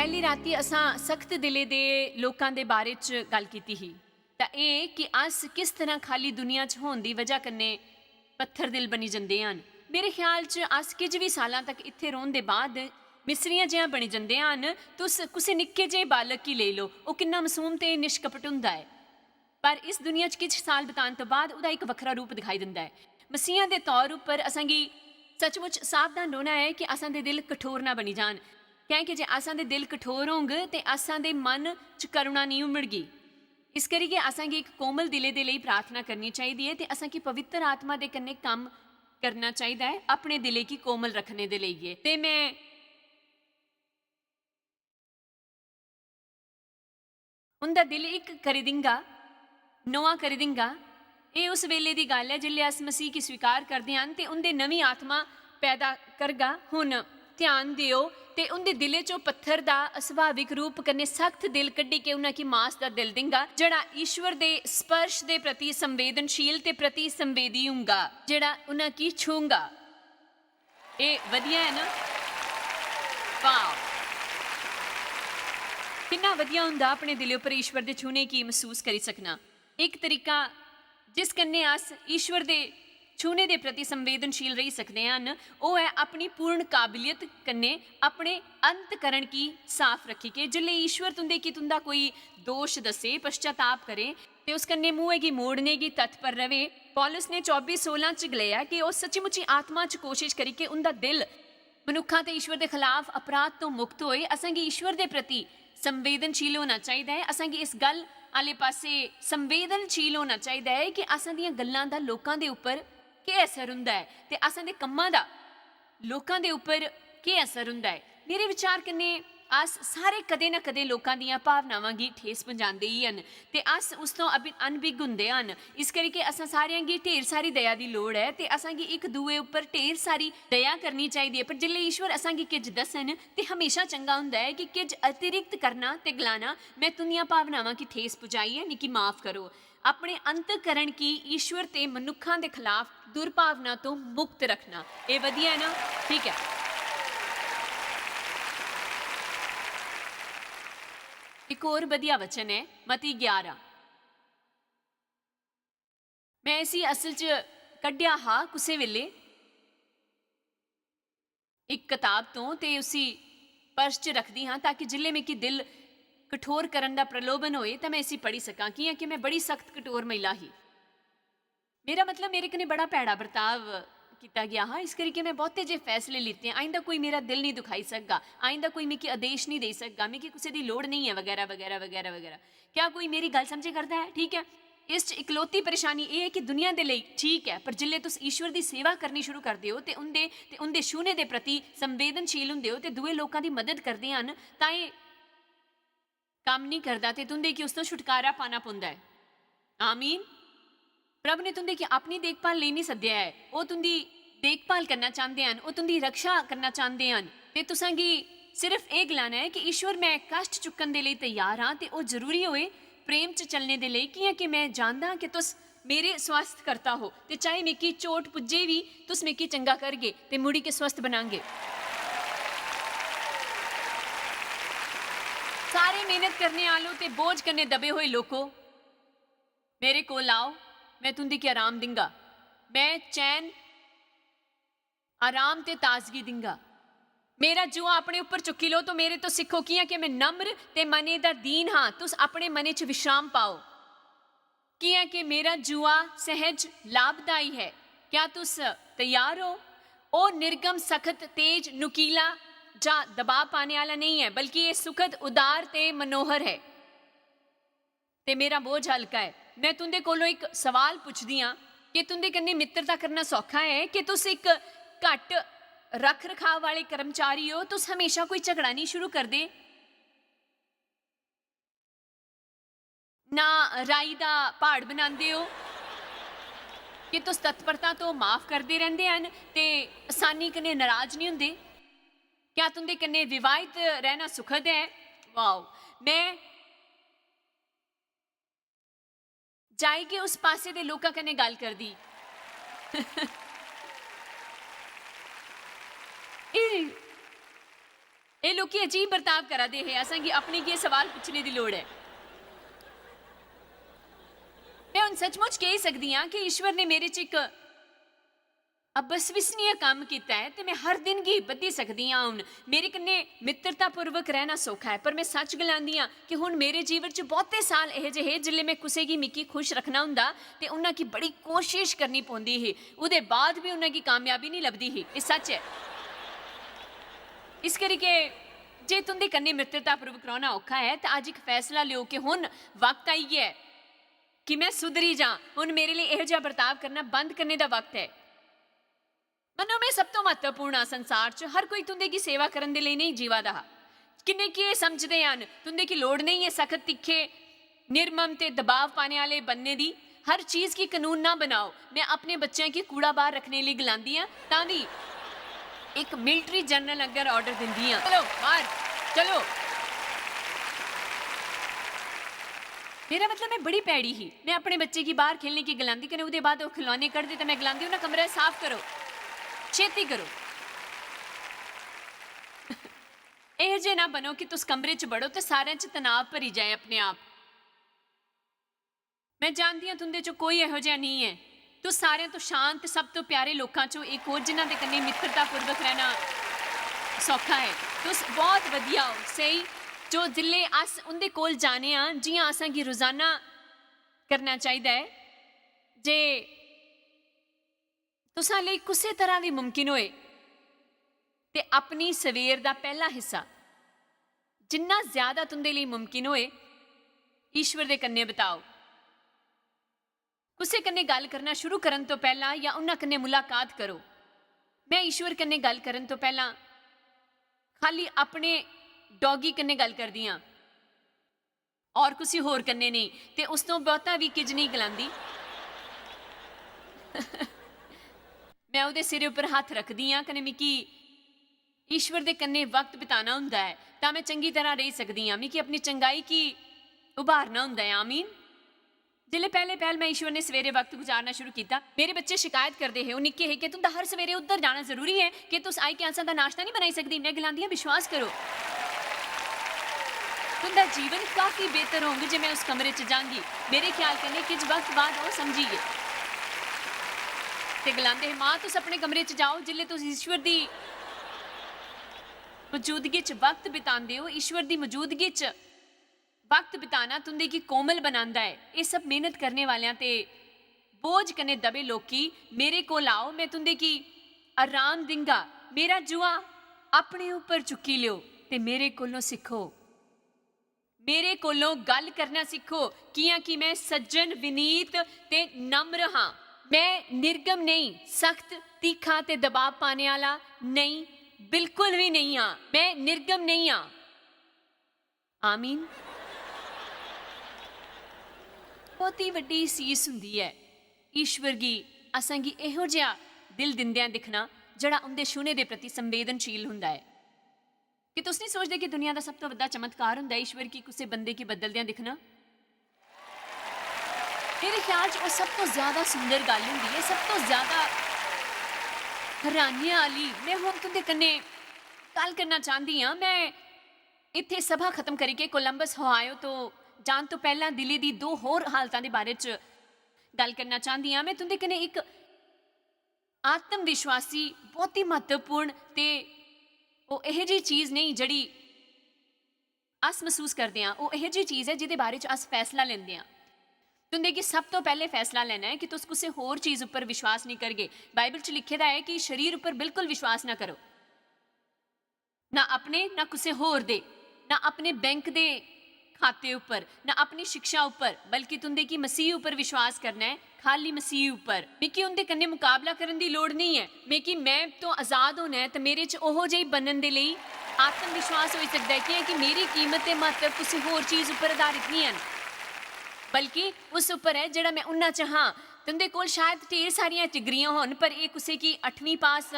पहली राती असां सख्त दिले दे लोकां दे बारे च गल कीती ही तां एह कि अस किस तरह खाली दुनिया च होण दी वजह कन्नै पत्थर दिल बनी जंदे हन। मेरे ख्याल च अस किश भी सालां तक इत्थे रौहण दे बाद मिसरियां जिहां बनी जंदे हन। तुस कुसै निक्के जेहे बालक गी लेई लो, ओह किन्ना मासूम ते निष्कपट हुंदा है, पर इस दुनिया च किछ साल बिताने तो बाद उहदा एक वखरा रूप दिखाई दिंदा है। मसीहां दे तौर उपर असांगी सचमुच सावधान रौहना है कि असां दे दिल कठोर ना बनी जान, क्योंकि जे असां दे दिल कठोर होंग ते असां दे मन च करुणा नहीं उमड़गी। इस करियै असांगी एक कोमल दिले दे लेई प्रार्थना करनी चाहिदी है ते असांगी पवित्र आत्मा दे कन्नै कम करना चाहिदा है अपने दिले की कोमल रखने दे लेई। ते मैं उंदा दिल एक करी दिंगा, नवा करी दिंगा। ये उस वेले दी गल है जिल्ले अस मसीह की स्वीकार करदे हन ते उंदे नवी आत्मा पैदा करगा। हुण ध्यान दिओ ते उनके दिले चो पत्थर दा अस्वाभाविक रूप कन्ने सख्त दिल कड्डी के उन्हां की मास दा दिल दिंगा, जड़ा ईश्वर दे स्पर्श दे प्रति संवेदनशील ते प्रति संवेदी हुंगा, जड़ा उन्हां की छूंगा। ए वधिया है ना? वाह, कितना वधिया हुंदा अपने दिले उपर ईश्वर दे छूने की महसूस करी सकना। एक तरीका जिस कन्ने अस ईश्वर दे छूने के प्रति संवेदनशील रही सकते हैं वह है अपनी पूर्ण काबिलियत कन्ने अपने अंतकरण की साफ रखी के जिले ईश्वर तुंदे की तुंदा कोई दोष दसे पश्चाताप करे ते उस कन्ने मुँह की मोड़ने की तत्पर रवे। पौलुस ने 24:16 च गलाया कि वह सच्ची आत्मा च कोशिश करी के उनका दिल मनुखा ते ईश्वर के खिलाफ अपराध तो मुक्त होए। असांगी ईश्वर के प्रति संवेदनशील होना चाहिए है। असांगी इस गल आले पासे संवेदनशील होना चाहिए है कि असां दियां गल्लां दा लोकां दे उपर के असर हुंदा है ते असां दे कम्मां दा लोकां दे उपर के असर हुंदा है। मेरे विचार कन्ने अस सारे कदे ना कदे लोकां दियां भावनावां गी ठेस पहुंचांदे ही हन ते अस उस तो अनभिग हुंदे हन। इस करके असां सारियां गी ढेर सारी दया दी लोड़ है ते असां गी एक दूए उपर ढेर सारी दया करनी चाहिए है। पर जिल्ले ईश्वर असां गी किज दसन ते हमेशा चंगा हुंदा है कि किज अतिरिक्त करना ते गलाना, मैं तुंदियां भावनावां की ठेस पहुंचाई है, निकी माफ करो। अपने अंतकरण की ईश्वर ते मनुखा के खिलाफ दुर्भावना तो मुक्त रखना, ये वधिया है ना? ठीक है। एक और वधिया वचन है मती 11। मैं इसी असल च कढ़िया हा कुसे वेले एक किताब तो ते उसी पर्स च रखदी हाँ ताकि जिले मिकी दिल कठोर करन दा प्रलोभन होए तो मैं इसी पढ़ी सकां। कि मैं बड़ी सख्त कठोर महिला ही, मेरा मतलब मेरे कने बड़ा भैड़ा बर्ताव किया गया हाँ। इस करके मैं बहुते जे फैसले लेते हैं, आइंदा कोई मेरा दिल नहीं दुखाई सकगा, आइंदा कोई मिकी आदेश नहीं दे सकगा, मिकी किसी की लोड़ नहीं है वगैरह वगैरह वगैरह वगैरह। क्या कोई मेरी गल समझे करता है? ठीक है। इस इकलौती परेशानी ये है कि दुनिया के लिए ठीक है, पर जिले तुस ईश्वर की सेवा करनी शुरू करते हो तो उनके छूने के प्रति संवेदनशील होंदे हो तो दूए लोगों की मदद करते हैं तां ये काम नहीं करता तो तुंदे की उस तो छुटकारा पाना पुंदा है। आमीन। प्रभु ने तुंदे की अपनी देखभाल ले नहीं सद्या है, वो तुंदी देखभाल करना चाहते हैं, वो तुंदी रक्षा करना चाहते हैं ते तुसांगी सिर्फ ये गलाना है कि ईश्वर मैं कष्ट चुकन दे लिए तैयार हाँ ते वो जरूरी होए प्रेम च चलने दे लिए। कि मैं जानदा कि तुस मेरे स्वास्थ करता हो ते चाहे मिकी चोट पुज्जे भी तुस मिकी चंगा करगे ते मुड़ी के स्वस्थ बनांगे। सारे मेहनत करने आलो ते बोझ करने दबे हुए लोगों मेरे को आओ, मैं तुंदी की आराम दिंगा, मैं चैन आराम ते ताजगी दिंगा। मेरा जुआ अपने ऊपर चुकी लो तो मेरे तो सिखो कि मैं नम्र ते मने दा दीन हाँ, तुस अपने मने च विश्राम पाओ। कि मेरा जुआ सहज लाभदाई है। क्या तुस तैयार हो? ओ निर्गम सख्त तेज नुकीला जा दबाव पाने वाला नहीं है, बल्कि ये सुखद उदार ते मनोहर है ते मेरा बोझ हल्का है। मैं तुंदे कोलों एक सवाल पुछदी हाँ कि तुंदे कन्ने मित्रता करना सौखा है कि तुस एक घट रख रखाव वाले कर्मचारी हो, तुस हमेशा कोई झगड़ा नहीं शुरू कर दे ना राई दा पहाड़ बनाते हो कि तुस तत्परता तो माफ करते रहंदे हन ते आसानी कन्ने नाराज नहीं हुंदे। क्या तुंदे कन्ने विवाहित रहना सुखद है? वाओ। मैं जाएगी उस पासे दे लोकां कन्ने गल करदी ये लोग अजीब बर्ताव करा दे है, असा कि अपनी की सवाल पूछने की लोड़ है। मैं हुण सचमुच कह सकती हाँ कि ईश्वर ने मेरे च एक अबसविसनीय काम किया है, तो मैं हर दिन की बधी सकती हाँ। हुण मेरे कन्ने मित्रतापूर्वक रहना सौखा है, पर मैं सच गलांदी हाँ कि हुण मेरे जीवन च बहुते साल यह जे जिले मैं किसी की मिकी खुश रखना हुंदा ते उन्हां की बड़ी कोशिश करनी पौंदी ही, उहदे बाद भी उन्हां की कामयाबी नहीं लभदी ही। ये सच है। इस करके जे तुंदे कन्ने मित्रतापूर्वक रहना औखा है तो अज एक फैसला लियो कि हुण वक्त आई है कि मैं सुधरी जा। हुण मेरे लिए इहो जिहा बर्ताव करना बंद करने का वक्त है। मनो मैं सब तो महत्वपूर्ण हाँ संसार च, हर कोई तुंदे की सेवा करने लिए नहीं जीवा दा। किन्ने की ये समझते हैं तुंदे की लोड़ नहीं है सख्त तिखे निर्मम ते दबाव पाने वाले बनने दी। हर चीज़ की कानून ना बनाओ। मैं अपने बच्चों की कूड़ा बाहर रखने लिए गलांदी हाँ, ताकि एक मिलिट्री जनरल अगर ऑर्डर दिंदी हाँ, चलो बाहर चलो। मेरा मतलब मैं बड़ी पैड़ी ही, मैं अपने बच्चे की बाहर खेलने की गलांदी कने उहदे बाद वो खिलौने कट दे तो मैं गलांदी ना कमरा साफ करो, छेती करो। यह जे ना बनो कि तुस कमरे च बड़ो तो सारे च तनाव भरी जाए अपने आप। मैं जानती हाँ तुंदे चो कोई इहो जिहा नहीं है। तो सारे तो शांत सब तो प्यारे लोगों चो एक हो जिन्हां दे कन्नै मित्रतापूर्वक रहना सौखा है। तुस बहुत वधिया हो, सही। जो जिले अस उनके कोल जाने हाँ जियां असां गी रोजाना करना चाहिए है, जे तुसां लई किसी तरह भी मुमकिन होए ते अपनी सवेर का पहला हिस्सा जिन्ना ज्यादा तुंदे लिए मुमकिन होए ईश्वर दे कन्ने बिताओ। किसी कन्ने गल करना शुरू करन तो पहला या उन्हां कन्ने मुलाकात करो। मैं ईश्वर कन्ने गल करन तो पहला खाली अपने डॉगी कन्ने गल करदी हाँ और किसी होर कन्ने नहीं, ते उस तो बहुता भी किज नहीं गलांदी। मैं उहदे सिरे उपर हथ रखदी हाँ कने मिकी ईश्वर दे कन्ने वक्त बिताना हुंदा है तां मैं चंगी तरह रह सकदी हाँ। मिकी अपनी चंगाई की उभारना हुंदा है। आमीन। जिले पहले पहल मैं ईश्वर ने सवेरे वक्त गुजारना शुरू किया, मेरे बच्चे शिकायत करते हैं, निक्के है कि तुम हर सवेरे उधर जाना जरूरी है कि तुस आई के असां दा नाश्ता नहीं बनाई सकदी। मैं गलांदी हाँ विश्वास करो तुंदा जीवन काफी बेहतर होंगे जे मैं उस कमरे च जांगी। मेरे ख्याल कन्नै किछ वक्त बाद वो समझिए ते गलांदे है मां तुस अपने कमरे च जाओ जिले तुस ईश्वर दी मौजूदगी च वक्त बितांदे हो। ईश्वर दी मौजूदगी च वक्त बिताना तुंदे की कोमल बनांदा है। ये सब मेहनत करने वालियां ते बोझ कने दबे लोकी मेरे कोल आओ, मैं तुंदे की आराम दिंगा। मेरा जुआ अपने ऊपर चुकी लियो ते मेरे कोलों सीखो, मेरे कोलों गल करना सीखो। कियां कि मैं सज्जन विनीत ते नम्र हाँ। मैं निर्गम नहीं, सख्त तीखा ते दबाव पाने वाला नहीं, बिल्कुल भी नहीं हाँ। मैं निर्गम नहीं हाँ। आमीन। बहुत ही वड्डी सीस हुंदी है ईश्वर की असां गी इहो जिहा दिल दिंदियां दिखना जड़ा उनके छूने के प्रति संवेदनशील हुंदा है। कि तुस नहीं सोचते कि दुनिया का सब तो वड्डा चमत्कार हुंदा है ईश्वर की किसी बंदे की बदलदियां दिखना। मेरे ख्याल च सब तो ज्यादा सुंदर गल हुंदी है, सब तो ज्यादा हैरानियां वाली। मैं हुण तुंदे कन्ने गल करना चाहती हाँ। मैं इत्थे सभा खत्म करके कोलंबस ओहायो तो जान तो पहला दिल्ली दी दो होर हालतां दे बारे च गल करना चाहती हाँ। मैं तुंदे कन्ने एक आत्मविश्वासी बहुत ही महत्वपूर्ण ते वो यह जी चीज़ नहीं जड़ी अस महसूस करते हैं, वो यह जी चीज़ है जिहदे बारे च अस फैसला लेंदे हैं। तुंदे कि सब तो पहले फैसला लेना है कि तुस किसी होर चीज़ उपर विश्वास नहीं करगे। बाइबल च लिखे दा है कि शरीर उपर बिल्कुल विश्वास ना करो, ना अपने ना किसी होर दे, ना अपने बैंक दे खाते उपर, ना अपनी शिक्षा उपर, बल्कि तुंदे की मसीह उपर विश्वास करना है, खाली मसीह उपर। मिकी उनके कन्ने मुकाबला करने की लोड़ नहीं है। मिकी मैं तो आज़ाद होना है तो मेरे च ओहो जिही बनने के लिए आत्मविश्वास हो सकता है कि मेरी कीमत ते महत्व किसी होर चीज़ उपर आधारित नहीं है, बल्कि उस उपर है जड़ा मैं उन्ना च हाँ। तुंदे कोल शायद ढेर सारियां डिग्रियां होन पर एक किसी की 8वीं पास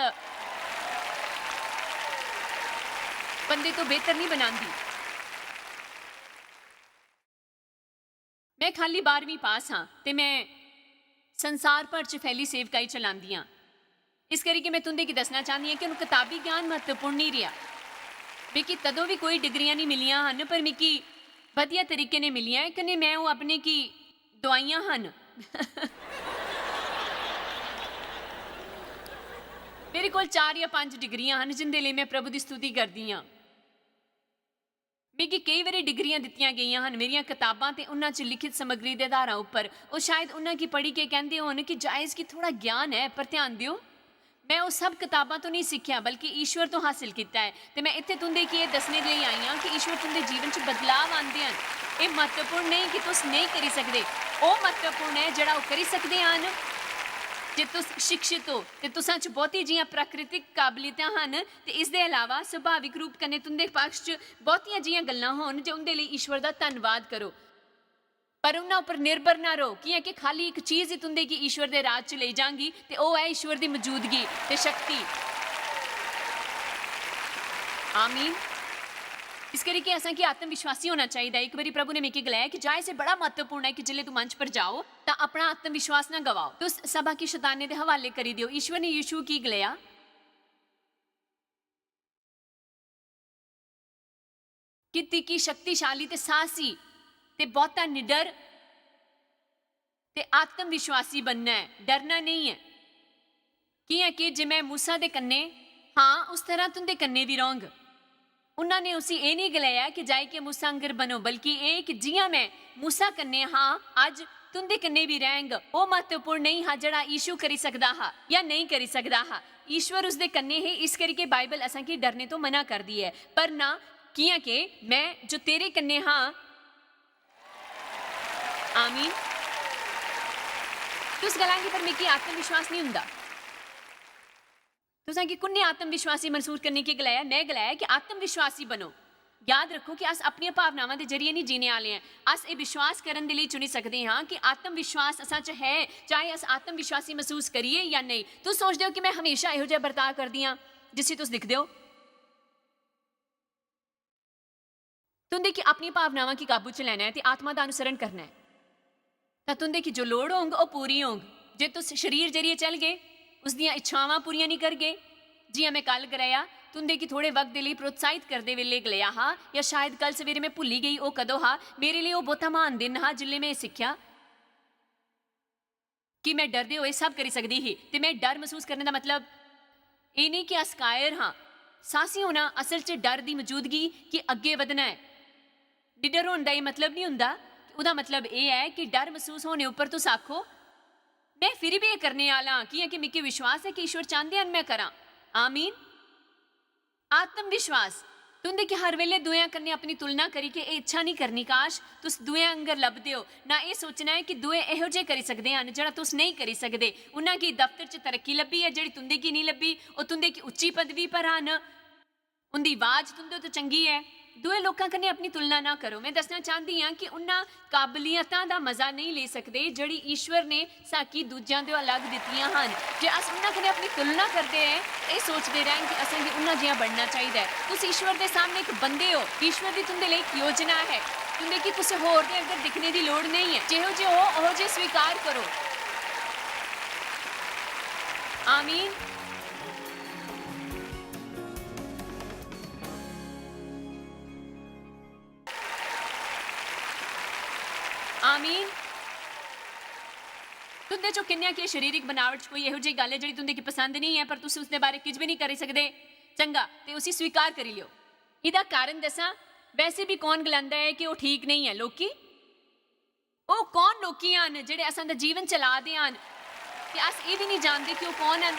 बंदे तो बेहतर नहीं बनाती। मैं खाली 12वीं पास हाँ ते मैं संसार भर च फैली सेवकाई चलांदी हाँ। इस करके मैं तुंदे की दसना चाहती हाँ कि उन्हें किताबी ज्ञान महत्वपूर्ण नहीं रहा। मिकी तदों भी कोई डिग्रियां नहीं मिलियां हन, पर मिकी वधिया तरीके ने मिलियां है। कन्नै मैं वो अपने की दवाइयां हन मेरे कोल 4 या 5 डिग्रियां हन जिंदे लिए मैं प्रभु की स्तुति करदी हाँ। मिगी कई बारी डिग्रियां दित्तियां गईयां हन मेरियां किताबां ते उन्हां च लिखित समग्री दे आधारां उपर। ਉਹ शायद उन्हां की पढ़ी के कहंदे होण कि जायज़ कि थोड़ा ज्ञान है, पर ध्यान दिओ मैं वो सब किताबां तो नहीं सीखिया बल्कि ईश्वर तो हासिल किया है। तो मैं इत्थे तुंदे की ये दसने लिए आई हाँ कि ईश्वर तुंदे जीवन च बदलाव आंदे हैं। ये महत्वपूर्ण नहीं कि तुस नहीं करी सकदे, वो महत्वपूर्ण है जिहड़ा वो करी सकदे हन जे तुस शिक्षित हो ते तुसां च बहुती जियां प्राकृतिक काबलियतां हन ते इस दे अलावा सुभाविक रूप कन्नै तुंदे पक्ष च बहुतियां जियां गल्लां होण जे उंदे लिए ईश्वर दा धन्नवाद करो। पर उन्हां उपर निर्भर ना रहो कि खाली एक चीज़ ही तुंदे की ईश्वर दे राज च ले जांगी ते वो है ईश्वर दी मौजूदगी ते शक्ति। आमीन। इस करके असां की आत्मविश्वासी होना चाहिए। एक बारी प्रभु ने मिकी गलाया कि जाए से बड़ा महत्वपूर्ण है कि जिले तू मंच पर जाओ तो अपना आत्मविश्वास ना गवाओ, तो सभा की शैताने दे हवाले करी दियो। ईश्वर ने यीशु की गलाया कि तिकी शक्तिशाली ते साहसी ते बहुता निडर ते आत्मविश्वासी बनना है, डरना नहीं है। कि जे मैं मूसा दे कन्ने हाँ उस तरह तुंदे कन्ने भी रहूंगा। उन्होंने उसी ये नहीं गलाया कि जाए के मूसा अंगर बनो, बल्कि ये कि जियां मैं मूसा कन्ने हाँ अज तुंदे कन्ने भी रहेंगा। वो महत्वपूर्ण नहीं हा जड़ा यीशु करी सकदा हा या नहीं करी सकदा हा, ईश्वर उसदे कन्ने है। इस करके बाइबल असां की डरने तो मना कर दी है, पर ना किया के मैं जो तेरे कन्ने हाँ। आमीन। तुस गलांगे पर मिकी आत्मविश्वास नहीं हुंदा। तुसां की कुन्ने आत्मविश्वासी महसूस करने की गलाया? मैं गलाया कि आत्मविश्वासी बनो। याद रखो कि अस अपनी भावनावां दे जरिए नहीं जीने वाले हैं, अस ये विश्वास करने लिए चुनी सकते हाँ कि आत्मविश्वास असां च है, चाहे अस आत्मविश्वासी महसूस करिए या नहीं। तुस सोचते हो कि मैं हमेशा इहो जिहा बर्ताव करदी हाँ जिस तुस दिखदे हो। तुंदे की अपनी भावनावां की काबू च लैना है ते आत्मा का अनुसरण करना है, तो तुंदे की जो लोड़ होंग वो पूरी होंग। जे तुस शरीर जरिए चल गए उसदियां इच्छावां पूरियां नहीं करगे। जियां मैं कल कराया तुंदे की थोड़े वक्त के लिए प्रोत्साहित करते वेले गलिया हा, या शायद कल सवेरे मैं भुली गई वो कदों हा। मेरे लिए वो बहुता महान दिन हा जिले मैं सीखिया कि मैं डरदे हुए सब करी सकती ही। ते मैं डर महसूस करने का मतलब ये नहीं कि अस कायर हाँ। साहसी होना असल च डर की मौजूदगी कि अगे वधना है। निडर होने का ये मतलब नहीं हुंदा, उसका मतलब ये है कि डर महसूस होने उपर तुस आखो मैं फिर भी ये करने वाला कि मिकी विश्वास है कि ईश्वर चाहते हैं मैं करा। आमीन। आत्मविश्वास तुंदे कि हर वेले दुएयां कन्ने अपनी तुलना करी के इच्छा नहीं करनी काश तुस दुएयां अंगर लभदे हो ना। ये सोचना है कि दुए इहो जे करी सकदे हन जेड़ा तुस नहीं करी सकदे। उन्हां की दफ्तर च तरक्की लभी है जेड़ी तुंदे की नहीं लभी, वो तुंदे की उच्ची पदवी पर हन, उनकी आवाज तुंदे तो चंगी है। दूए लोगों कन्ने अपनी तुलना ना करो। मैं दसना चाहती हाँ कि उन्हां काबलियतां दा मजा नहीं ले सकते जड़ी ईश्वर ने साकी दूजियां दे अलग दित्तियां हन। जे अस उन्हां कन्ने अपनी तुलना करते हैं ये सोचते रहें कि असें भी उन्हां जिहा बनना चाहिए। तुस ईश्वर के सामने एक बंदे हो, ईश्वर की तुंदे लिए एक योजना है। तुंदे की किसी होर दे अगर दिखने की लोड़ नहीं है। जिहो जे हो ओहो जे स्वीकार करो। आमीन। आमीन। तुंदे चो किन्ने की शरीरिक बनावट कोई इहो जी गल है जी तुंदे की पसंद नहीं है, पर तुम उसके बारे कुछ भी नहीं कर सकते। चंगा तो उसी स्वीकार करी लियो। इसका कारण दसा, वैसे भी कौन गलांदा है कि वो ठीक नहीं है? लोकी। वो कौन लोकी हैं जेडे असां दा जीवन चला दे हैं कि अस ये भी नहीं जानते कि वो कौन हैं।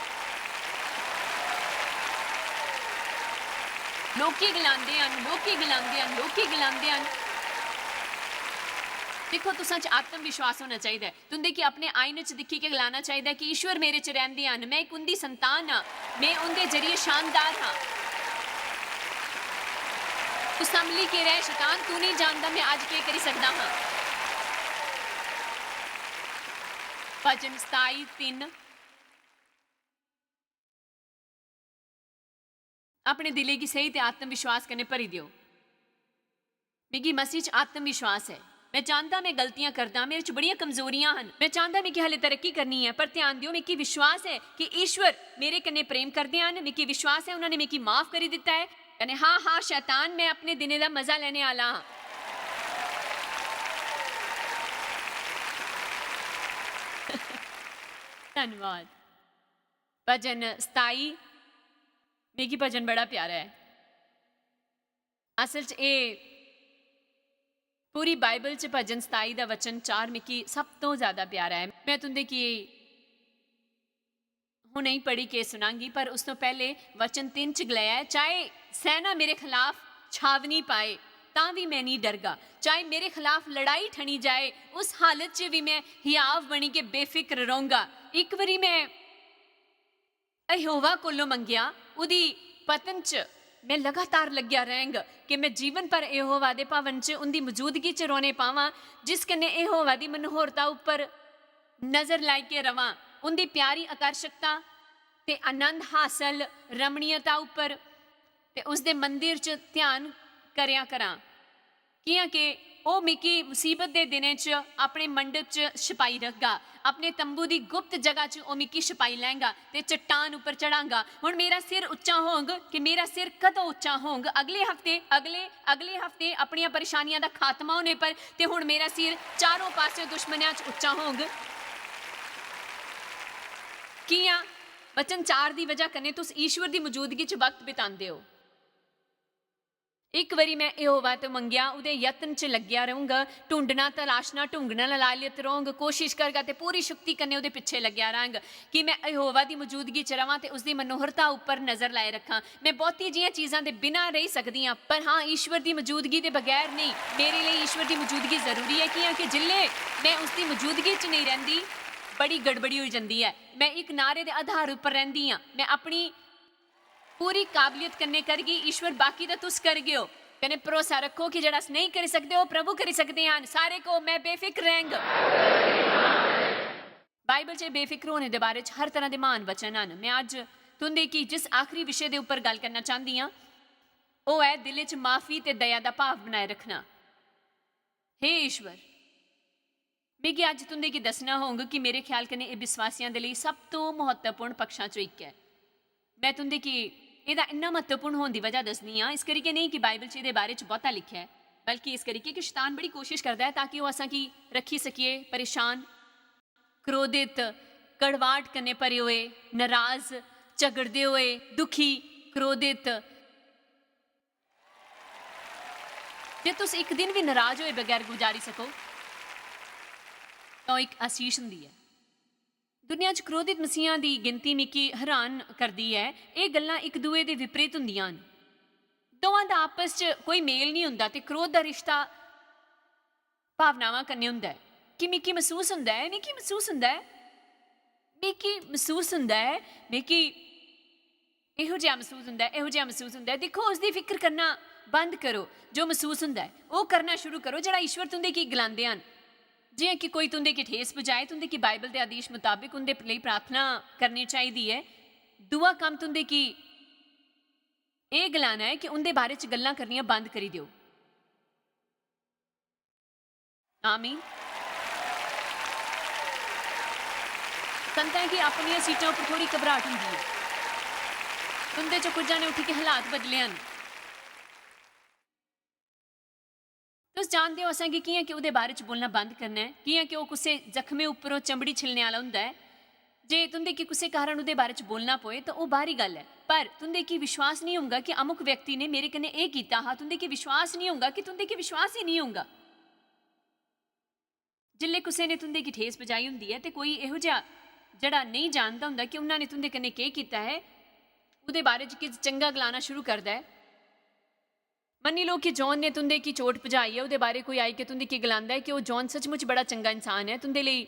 लोकी गलांदे हैं, लोकी गलांदे हैं, लोकी गलांदे हैं। देखो तुसां च आत्मविश्वास होना चाहिए। तुंदे कि अपने आईने च दिखी के गलाना चाहिए कि ईश्वर मेरे च रहिंदे हन, मैं एक उनकी संतान हाँ, मैं उनके जरिए शानदार हाँ। तू संभली के रह शैतान, तू नहीं जानता मैं आज के करी सकदा हाँ। भजन 27:3 अपने दिले की सही ते आत्मविश्वास कने भरी दियो। मिगी मसीह च आत्मविश्वास है। मैं जानता मैं गलतियां करदा, मेरे च बड़ियां कमजोरियां हन। मैं जानता मिगी हाले तरक्की करनी है, पर ध्यान दियो मिगी विश्वास है कि ईश्वर मेरे कन्ने प्रेम करदे हन। मिगी विश्वास है उन्होंने मिगी माफ करी दिता है। कहने हाँ हाँ शैतान, मैं अपने दिने का मजा लेने आला हाँ। धन्यवाद। भजन 27 मिगी भजन बड़ा प्यारा है। असल च पूरी बाइबल च भजन 27 का वचन 4 मिगी सब तो ज़्यादा प्यारा है। मैं तुंदे की हूँ नहीं पढ़ी के सुनांगी, पर उस तो पहले वचन 3 च गलाया है, चाहे सेना मेरे खिलाफ छावनी पाए तां भी मैं नहीं डरगा, चाहे मेरे खिलाफ लड़ाई ठनी जाए उस हालत च भी मैं हियाव बनी के बेफिक्र रहूंगा। एक बारी मैं यहोवा कोलों मंगिया, उदी पतन च मैं लगातार लग्या रहेंगा कि मैं जीवन पर यहोवा दे भवन च उनकी मौजूदगी च रोने पावां, जिस कन्ने यहोवा दी मनोहरता उपर नजर लाई के रवां, उनकी प्यारी आकर्षकता ते आनंद हासिल रमणीयता उपर ते उसदे मंदिर च ध्यान करया करां। कियां कि ਉਹ मिगी मुसीबत के दिनों च अपने मंडप च छपाई रखगा, अपने तंबू की गुप्त जगह च ਉਹ मिगी छपाई लैंगा ते चट्टान उपर चढ़ांगा। हुण मेरा सिर उच्चा होंग कि मेरा सिर कदों उच्चा होंग, अगले हफ्ते अपनी परेशानियां का खात्मा होने पर, ते हुण मेरा सिर चारों पासे दुश्मनियां च उच्चा होंग। कियां वचन 4 की वजह कन्ने तुस ईश्वर की मौजूदगी च वक्त बितांदे हो। एक बारी मैं यहोवा तो मंगिया, उदे यत्न च लग्या रहूंगा, ढूंढना तलाशना ढूंढना लालियत रहूंगा, कोशिश करगा ते पूरी शक्ति कन्ने उदे पिछे लग्या रहांगा कि मैं यहोवा की मौजूदगी च रवां ते उसकी मनोहरता उपर नज़र लाए रखा। मैं बहुती जिहियां चीज़ां दे बिना रही सकदी हां, पर हाँ ईश्वर की मौजूदगी के बगैर नहीं। मेरे लिए ईश्वर की मौजूदगी जरूरी है, कि जिल्ले मैं उसकी मौजूदगी च नहीं रहिंदी बड़ी गड़बड़ी हो जाती है। मैं एक नारे के आधार उपर रहिंदी हां, मैं अपनी पूरी काबलियत कन्ने करगी, ईश्वर बाकी तो तुस कर गए हो। कने भरोसा रखो कि जड़ा नहीं कर सकते हो प्रभु कर सकते हैं। सारे को मैं बेफिक्र रहेंगा। बाइबल च बेफिक्र होने के बारे हर तरह के महान वचन हैं। मैं अज तुंदे की जिस आखिरी विषय के उपर गल करना चाहती हाँ, वह है दिल च माफी ते दया का भाव बनाए रखना। हे ईश्वर, मिगी अज तुंदे की दसना होगा कि मेरे ख्याल कन्ने ये विश्वासियों के लिए सब तो महत्वपूर्ण पक्षां चों एक है। मैं तुंदे की ਇਹਦਾ ਇੰਨਾ ਮਹੱਤਵਪੂਰਨ ਹੋਣ ਦੀ ਵਜ੍ਹਾ ਦੱਸਣੀ ਆ, ਇਸ ਕਰਕੇ ਨਹੀਂ ਕਿ ਬਾਈਬਲ 'ਚ ਇਹਦੇ ਬਾਰੇ 'ਚ ਬਹੁਤਾ ਲਿਖਿਆ ਹੈ, ਬਲਕਿ ਇਸ ਕਰਕੇ ਕਿ ਸ਼ੈਤਾਨ ਬੜੀ ਕੋਸ਼ਿਸ਼ ਕਰਦਾ ਹੈ ਤਾਂ ਕਿ ਉਹ ਅਸਾਂ ਕੀ ਰੱਖੀ ਸਕੀਏ ਪਰੇਸ਼ਾਨ, क्रोधित, कड़वाहट करने भरे हुए, नाराज, झगड़ते हुए, दुखी, क्रोधित। जे तुस एक दिन भी नाराज होए बगैर गुजारी सको तो एक आशीष हुंदी है। दुनिया च क्रोधित मसीहां दी गिनती मिकी हैरान करदी है। ये गल्लां एक दूए दे विपरीत हुंदियां न, दोवां दा आपस च कोई मेल नहीं हुंदा ते क्रोध दा रिश्ता भावनावां कन्नै हुंदा है। कि मिकी महसूस हुंदा है, मिकी महसूस हुंदा है, मिकी महसूस हुंदा है, मिकी इहो जिहा महसूस हुंदा है, इहो जिहा महसूस हुंदा है। देखो उसदी फिक्र करना बंद करो, जो महसूस हुंदा है वो करना शुरू करो जेड़ा ईश्वर तुंदे की गलांदे हन। जियां कि कोई तुंदे की ठेस पुजाए, तुंदे की बाइबल के आदेश मुताबिक उनके लिए प्रार्थना करनी चाहिए है। दुआ काम तुंदे की ये गलाना है कि उनके बारे च गल्लां करनियां बंद करी दिओ। आमीन। संता है कि अपनी सीटां पर थोड़ी घबराहट होंदी है, तुंदे चो कुछ ने उठी के हालात बदले हैं। तुस जानते हो असें कियां कि उहदे बारे च बोलना बंद करना है, कियां कि वह कुछ जख्मे उपरों चमड़ी छिलने वाला हुंदा है। जे तुंदे की किसी कारण उहदे बारे च बोलना पोए तो वह बाहरी गल है, पर तुंदे की विश्वास नहीं होगा कि अमुक व्यक्ति ने मेरे कन्ने ये कीता हा। तुंदे की विश्वास नहीं होगा कि तुंदे की विश्वास ही नहीं होगा। जिल्ले किसी ने तुंदे की ठेस पजाई हुंदी है तो कोई इहो जिहा जड़ा नहीं जानता हुंदा कि उन्होंने तुंदे कन्ने के कीता है, उहदे बारे च किश चंगा गलाना शुरू करता है। मन्नी लो कि जॉन ने तुंदे की चोट पजाई है, उहदे बारे कोई आई के तुंदे की गलांदा है कि वह जॉन सचमुच बड़ा चंगा इंसान है, तुंदे लिए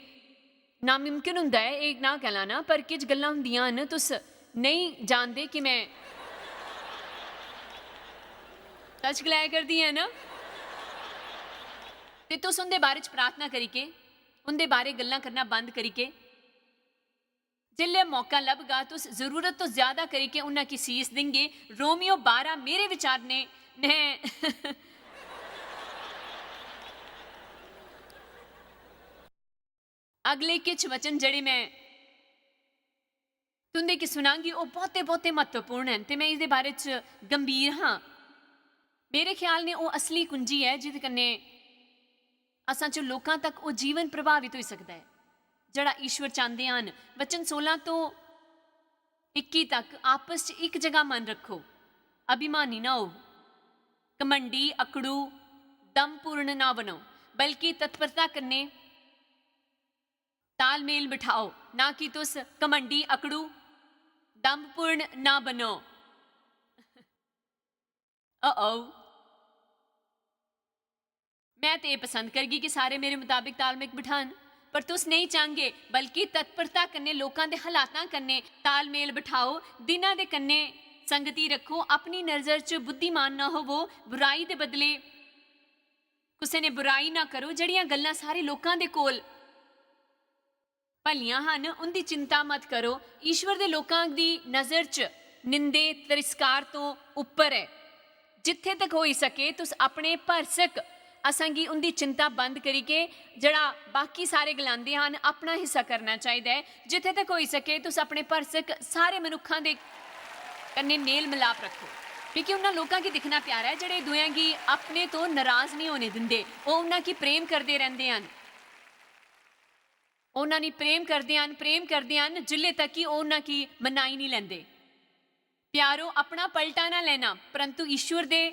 नामुमकिन हुंदा है एक ना कहलाना। पर किश गल्लां हुंदियां न तुस नहीं जानते कि मैं सच गलाया करदी है ना, ते तुस उनदे बारे च प्रार्थना करी के उनदे बारे गल्लां करना बंद करी के जिल्ले मौका लभगा तुस जरूरत तो ज्यादा करी के उन्हां की सीस देंगे। रोमियो 12 मेरे विचार ने अगले किछ वचन जड़े मैं तुंदे कि सुनांगी वो बहुते बहुते महत्वपूर्ण हैं ते मैं इसदे बारे च गंभीर हाँ। मेरे ख्याल ने वो असली कुंजी है जिहदे कन्नै असां च लोकां तक वो जीवन प्रभावित हो सकता है जड़ा ईश्वर चाहते हैं। वचन 16 तो 21 तक आपस च एक जगह मन रखो, अभिमानी ना हो, घमंडी अकड़ू दमपूर्ण ना बनो, बल्कि तत्परता कन्ने तालमेल बिठाओ, ना कि तुस घमंडी अकड़ू दमपूर्ण ना बनो। मैं तो ये पसंद करगी कि सारे मेरे मुताबिक तालमेल बिठान, पर तुस नहीं चाहगे, बल्कि तत्परता कन्ने लोकां दे हालातां कन्ने तालमेल बिठाओ, दिनां दे कन्ने संगति रखो, अपनी नज़र च बुद्धिमान ना होवो, बुराई दे बदले कुसे ने बुराई ना करो। जड़ियां गल्लां सारे लोकां दे कोल भलियां हन उनकी चिंता मत करो। ईश्वर दे लोकां दी नज़र च निंदे तिरस्कार तो उपर है। जिथे तक हो सके तुस अपने भरसक असांगी उनकी चिंता बंद करी के जड़ा बाकी सारे गलांदे हैं अपना हिस्सा करना चाहिए है। जिथे तक हो सके तुस अपने भरसक सारे मनुखों के कन्ने मेल मिलाप रखो, क्योंकि उन्होंने लोगों की दिखना प्यारा है जड़े दुआं की अपने तो नाराज़ नहीं होने देंगे, वो उन्होंने की प्रेम करते रहते हैं, उन्होंने प्रेम करते हैं जिले तक कि उन्होंने की मनाई नहीं लेंदे। प्यारो अपना पलटा ना लेना, परंतु ईश्वर दे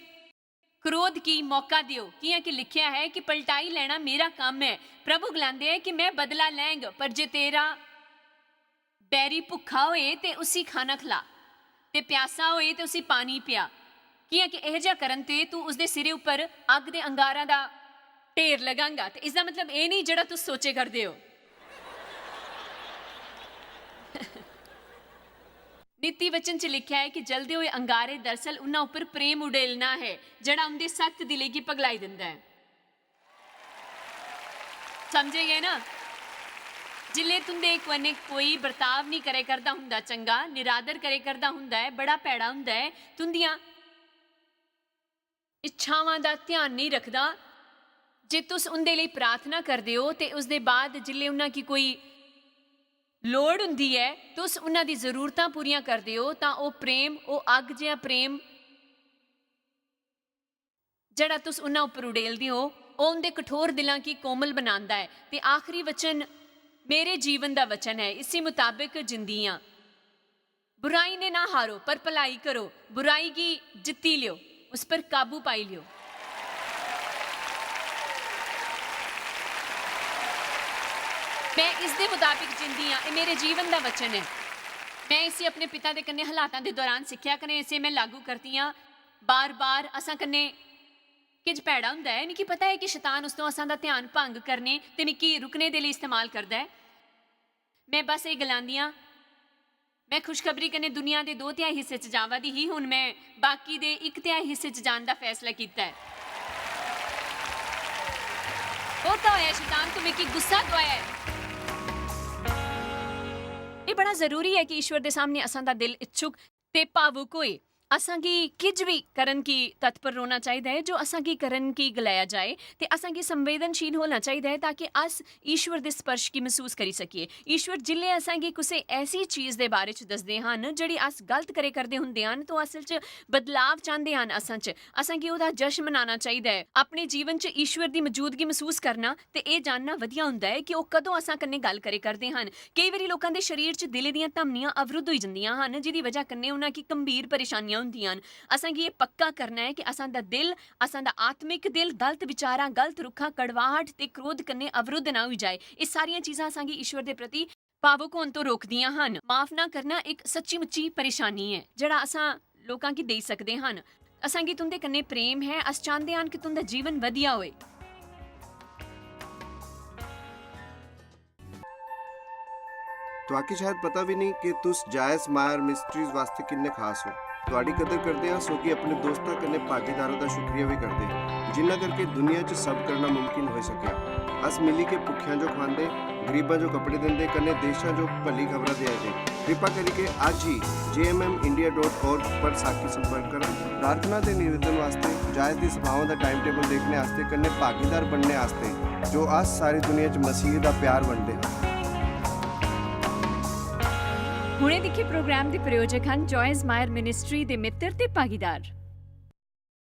क्रोध की मौका दियो, किया कि लिखिया है कि पलटाई लेना मेरा काम है। प्रभु गलांदे है कि मैं बदला लैंग, पर जे तेरा बैरी भुखा होए ते उसी खाना खिला, ते प्यासा होए ते उसी पानी पिया, किया कि यह जिहा करन ते तू उसदे सिरे उपर अग दे अंगारां दा ढेर लगांगा। ते इसदा मतलब ये नहीं जिहड़ा तुस सोचे करदे हो। नीति वचन च लिखा है कि जलते हुए अंगारे दरअसल उन्हां उपर प्रेम उडेलना है जड़ा उनके सख्त दिले की पगलाई दिंदा है। समझे गए ना? जिले तुंदे एक वने कोई बर्ताव नहीं करे करदा हुंदा चंगा, निरादर करे करदा हुंदा है, बड़ा भैड़ा हुंदा है, तुंदियां इच्छावां दा ध्यान नहीं रखदा, जे तुस उनदे लई प्रार्थना करदे हो ते उसदे बाद जिले उन्हां की कोई लोड़ हुंदी है तुस उन्हां दी जरूरतां पूरियां करदे हो, तां ओह प्रेम, ओह अग जिहा प्रेम जड़ा तुस उन्हां उपर उडेलदे हो, ओह उनदे कठोर दिलां की कोमल बनांदा है। ते आखिरी वचन मेरे जीवन दा वचन है, इसी मुताबिक जिंदियां बुराई ने ना हारो पर भलाई करो, बुराई की जित्ती लियो, उस पर काबू पाई लियो। मैं इसके मुताबिक जिंदी हाँ, मेरे जीवन का वचन है। मैं इसे अपने पिता के कन्ने हालातों के दौरान सीखिया, कने इसे मैं लागू करती हाँ बार बार। असा कन्ने किज भैड़ा हुंदा है, मिकी पता है कि शैतान उस तो असां दा ध्यान भंग करने ते मिकी रुकने दे लिए इस्तेमाल करदा है। मैं बस ये गलांदी हाँ, मैं खुशखबरी कन्ने दुनिया के 2/3 हिस्से च जावा दी ही, हुण मैं बाकी दे 1/3 हिस्से च जाण दा फैसला कीता है। होता होया शैतान तू मिकी गुस्सा दवाया है। ये बड़ा जरूरी है कि ईश्वर के सामने असां दा दिल इच्छुक ते भावुक होए। असां की किज भी करन की तत्पर होना चाहिए है, जो असां की करन की गलाया जाए, ते असां की संवेदनशील होना चाहिए है, ताकि अस ईश्वर के स्पर्श की महसूस करी सकिए। ईश्वर जिले असां की कुछ ऐसी चीज़ के बारे च दसदे हैं जिहड़ी अस गलत करे करते हुंदे हन, तो असल च बदलाव चाहते हैं। असां की उहदा जश्न मनाना चाहिए है। अपने जीवन च ईश्वर की मौजूदगी महसूस करना ते ये जानना वधिया हुंदा है कि वह कदों असां कन्ने गल करे करते हैं। कई बारी लोगों के शरीर च दिले दीयां धमनियां अवरुद्ध हो जांदियां हन, जिहदी वजह कन्ने उन्हां की गंभीर परेशानियां होंदियां। असां ये पक्का करना है कि असां दा दिल, असां दा आत्मिक दिल गलत विचारां, गलत रुखा, कड़वाहट ते क्रोध कन्ने अवरुद्ध ना हो जाए। ये सारियां चीज़ां असां गी ईश्वर के प्रति भावुक होने तो रोकदियां हन। माफ ना करना एक सच्ची मुच्ची परेशानी है जिहड़ा असां लोकां की दे सकदे हन। असां गी तुंदे कन्ने प्रेम है, अस चाहते हन कि तुंदा जीवन वधिया होए। तो आके शायद पता भी नहीं कि तुस जायज़ मायर मिस्ट्रीज वास्ते किन्ने खास हो। ਤੁਹਾਡੀ कदर करते हैं, सो कि अपने दोस्तों कन्ने भागीदारों का शुक्रिया भी करते हैं, जिन्ना करके दुनिया च सब करना मुमकिन हो सकिया। अस मिली के भुखियां जो खवांदे, गरीबां जो कपड़े देंदे, कन्ने देशां जो भली खबरां दे दे। कृपा करके आज ही jmmindia.org पर साखी संपर्क करें। प्रार्थना के निवेदन वास्ते, जायज़ दी सभावां दा टाइम टेबल देखने वास्ते, कन्ने भागीदार बनने वास्ते, जो अस सारी दुनिया च मसीह दा प्यार वंडदे। ਹੁਣੇ ਦਿਖੇ ਪ੍ਰੋਗਰਾਮ ਦੇ ਪ੍ਰਾਯੋਜਕ ਹਨ ਜੋਇਸ ਮਾਇਰ ਮਿਨਿਸਟਰੀ ਦੇ ਮਿੱਤਰ ਤੇ ਭਾਗੀਦਾਰ।